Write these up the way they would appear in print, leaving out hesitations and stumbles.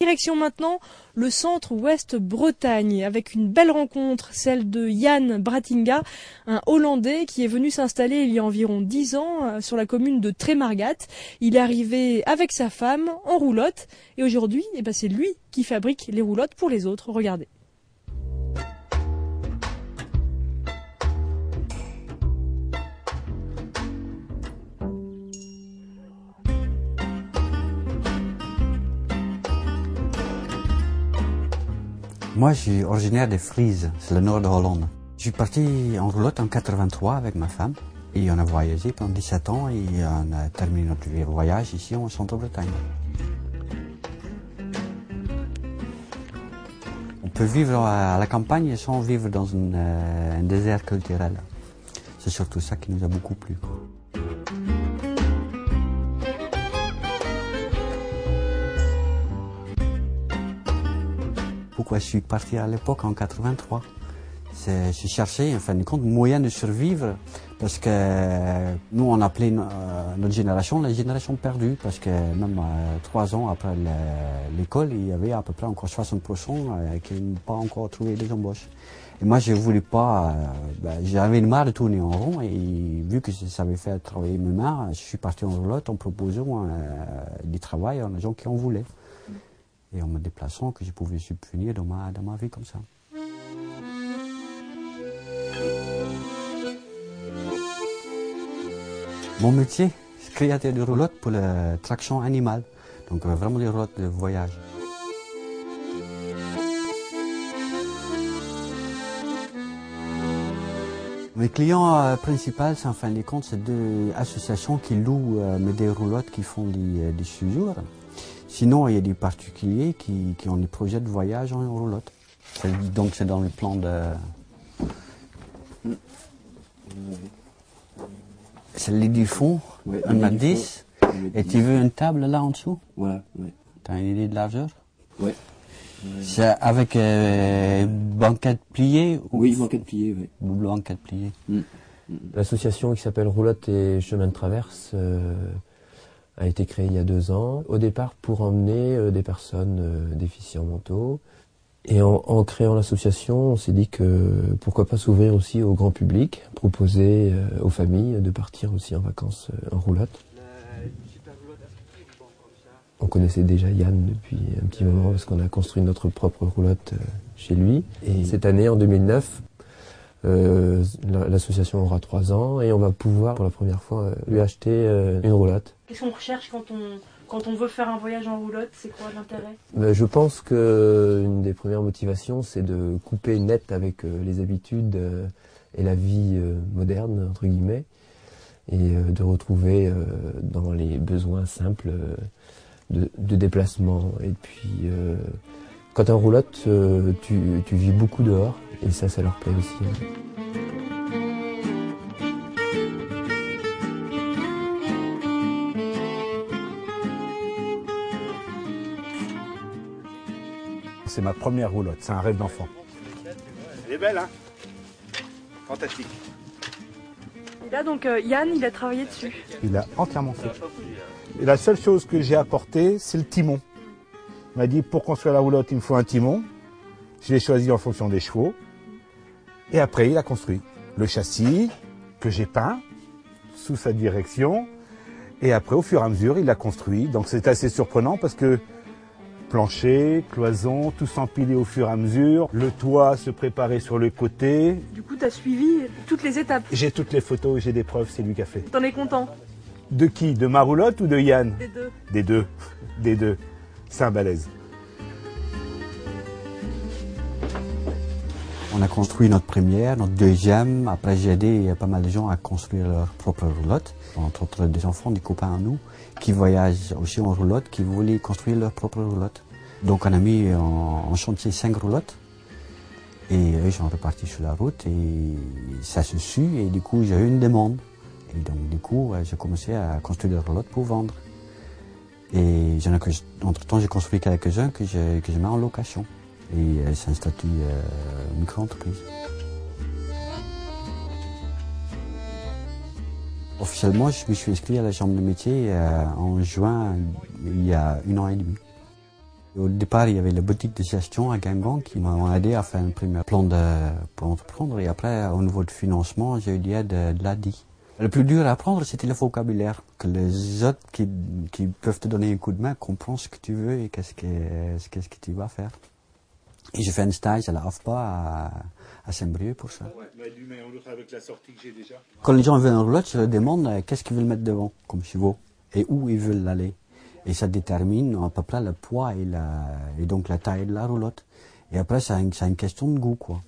Direction maintenant le centre-ouest Bretagne avec une belle rencontre, celle de Jan Bratinga, un Hollandais qui est venu s'installer il y a environ 10 ans sur la commune de Trémargat. Il est arrivé avec sa femme en roulotte et aujourd'hui c'est lui qui fabrique les roulottes pour les autres. Regardez. Moi, je suis originaire de Frise, c'est le nord de Hollande. Je suis parti en roulotte en 83 avec ma femme et on a voyagé pendant 17 ans et on a terminé notre voyage ici en centre-Bretagne. On peut vivre à la campagne sans vivre dans un désert culturel. C'est surtout ça qui nous a beaucoup plu. Pourquoi je suis parti à l'époque en 83? Je cherchais en fin de compte moyen de survivre parce que nous on appelait notre génération la génération perdue parce que même 3 ans après l'école il y avait à peu près encore 60% qui n'ont pas encore trouvé des embauches. Et moi je voulais pas, j'avais marre de tourner en rond et vu que je savais faire travailler mes mains, je suis parti en roulotte en proposant du travail aux gens qui en voulaient. Et en me déplaçant que je pouvais subvenir dans ma vie comme ça. Mon métier, c'est créateur de roulottes pour la traction animale, donc vraiment des roulottes de voyage. Mes clients principaux, en fin de compte, c'est 2 associations qui louent des roulottes qui font des séjours. Sinon, il y a des particuliers qui ont des projets de voyage en roulotte. Donc c'est dans le plan de... C'est le lit du fond, ouais, on a 10. Et tu veux une table là en dessous? Voilà, ouais. Tu as une idée de largeur? Ouais. C'est avec banquette pliée ou... Oui, banquette pliée, oui. Banquette pliée. L'association qui s'appelle Roulotte et Chemin de Traverse a été créée il y a 2 ans, au départ pour emmener des personnes déficients mentaux. Et en créant l'association, on s'est dit que pourquoi pas s'ouvrir aussi au grand public, proposer aux familles de partir aussi en vacances en roulotte. On connaissait déjà Yann depuis un petit moment parce qu'on a construit notre propre roulotte chez lui. Et cette année, en 2009, l'association aura 3 ans et on va pouvoir pour la première fois lui acheter une roulotte. Qu'est-ce qu'on recherche quand on veut faire un voyage en roulotte? C'est quoi l'intérêt? Je pense qu'une des premières motivations, c'est de couper net avec les habitudes et la vie moderne, entre guillemets, et de retrouver dans les besoins simples de déplacement. Et puis, quand tu es en roulotte, tu vis beaucoup dehors, et ça leur plaît aussi. C'est ma première roulotte, c'est un rêve d'enfant. Elle est belle, hein? Fantastique. Et là, donc, Yann, il a travaillé dessus. Il a entièrement fait. Et la seule chose que j'ai apportée, c'est le timon. Il m'a dit, pour construire la roulotte, il me faut un timon. Je l'ai choisi en fonction des chevaux. Et après, il a construit le châssis que j'ai peint sous sa direction. Et après, au fur et à mesure, il l'a construit. Donc c'est assez surprenant parce que plancher, cloison, tout s'empilait au fur et à mesure. Le toit se préparait sur le côté. Du coup, tu as suivi toutes les étapes. J'ai toutes les photos, j'ai des preuves, c'est lui qui a fait. T'en es content? De qui? De ma roulotte ou de Yann? Des deux. Des deux. Des deux. C'est un balèze. On a construit notre première, notre deuxième. Après, j'ai aidé pas mal de gens à construire leur propre roulotte. Entre autres, des enfants, des copains à nous, qui voyagent aussi en roulotte, qui voulaient construire leur propre roulotte. Donc, on a mis en chantier 5 roulottes. Et eux sont repartis sur la route et ça se sut. Et du coup, j'ai eu une demande. Et donc, du coup, j'ai commencé à construire des roulottes pour vendre. Et entre-temps, j'ai construit quelques-uns que je mets en location. Et c'est un statut micro-entreprise. Officiellement, je me suis inscrit à la chambre de métier en juin, il y a 1 an et demi. Au départ, il y avait la boutique de gestion à Guingamp qui m'ont aidé à faire un premier plan pour entreprendre. Et après, au niveau de financement, j'ai eu l'aide de l'ADI. Le plus dur à apprendre, c'était le vocabulaire. Que les autres qui peuvent te donner un coup de main comprennent ce que tu veux et qu'est-ce que tu vas faire. Et j'ai fait un stage à la AFPA à Saint-Brieuc pour ça. Avec la sortie que j'ai déjà. Quand les gens veulent une roulotte, je leur demande qu'est-ce qu'ils veulent mettre devant comme chevaux et où ils veulent aller. Et ça détermine à peu près le poids et donc la taille de la roulotte. Et après, c'est une question de goût, quoi.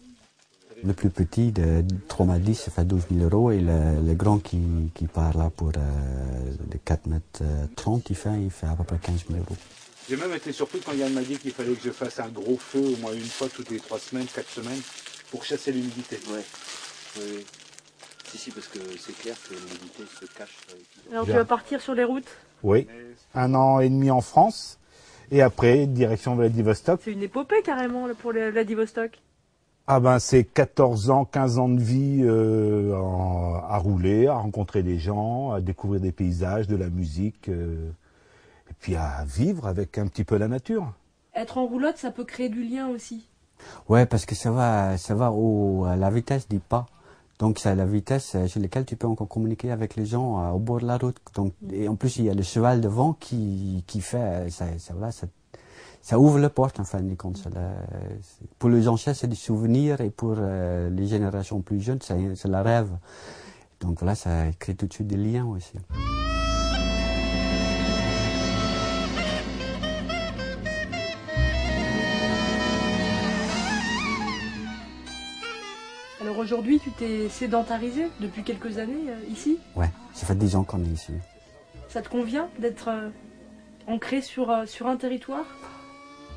Le plus petit de 3,10 m, ça fait 12 000 €. Et le grand qui part là pour de 4,30 m, il fait à peu près 15 000 €. J'ai même été surpris quand Yann m'a dit qu'il fallait que je fasse un gros feu au moins une fois toutes les 3 semaines, 4 semaines, pour chasser l'humidité. Ouais. Oui. Si, parce que c'est clair que l'humidité se cache. Alors tu vas partir sur les routes? Oui. 1 an et demi en France, et après, direction Vladivostok. C'est une épopée carrément là, pour les Vladivostok. Ah ben c'est 14 ans, 15 ans de vie à rouler, à rencontrer des gens, à découvrir des paysages, de la musique, et puis à vivre avec un petit peu la nature. Être en roulotte, ça peut créer du lien aussi. Ouais, parce que ça va à la vitesse des pas. Donc c'est la vitesse sur laquelle tu peux encore communiquer avec les gens au bord de la route. Donc, et en plus, il y a le cheval devant qui fait, ça ouvre la porte en fin de compte. Pour les anciens, c'est des souvenirs et pour les générations plus jeunes, c'est la rêve. Donc voilà, ça crée tout de suite des liens aussi. Alors aujourd'hui, tu t'es sédentarisé depuis quelques années ici? Ouais, ça fait 10 ans qu'on est ici. Ça te convient d'être ancré sur un territoire?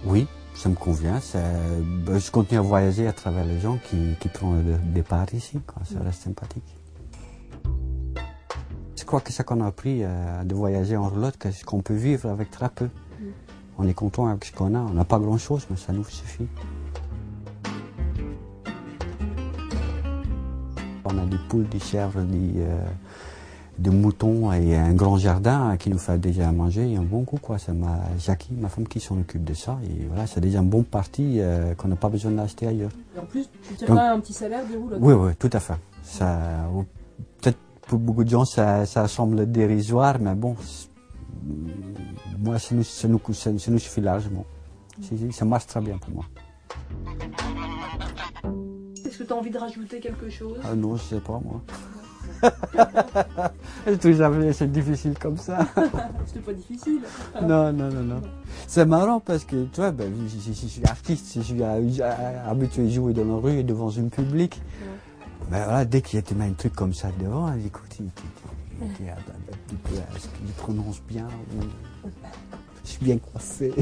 Oui, ça me convient. Je continue à voyager à travers les gens qui prennent le départ ici, quoi. Ça reste sympathique. Je crois que c'est ça qu'on a appris de voyager en roulotte, qu'on peut vivre avec très peu. On est content avec ce qu'on a. On n'a pas grand-chose, mais ça nous suffit. On a des poules, des chèvres, des moutons et un grand jardin qui nous fait déjà à manger et un bon goût, quoi. C'est Jackie, ma femme, qui s'en occupe de ça. Et voilà, c'est déjà un bon parti qu'on n'a pas besoin d'acheter ailleurs. Et en plus, tu tireras un petit salaire des roulottes. Oui, tout à fait. Peut-être pour beaucoup de gens, ça semble dérisoire, mais bon, moi, ça nous suffit largement. Ça marche très bien pour moi. Est-ce que tu as envie de rajouter quelque chose? Ah non, je sais pas, moi. C'est difficile comme ça. C'était pas difficile. Non. C'est marrant parce que, tu vois, je suis artiste, je suis habitué à jouer dans la rue et devant un public. Ben voilà, dès qu'il y a un truc comme ça devant, écoute, est-ce qu'il prononce bien? Je suis bien coiffé.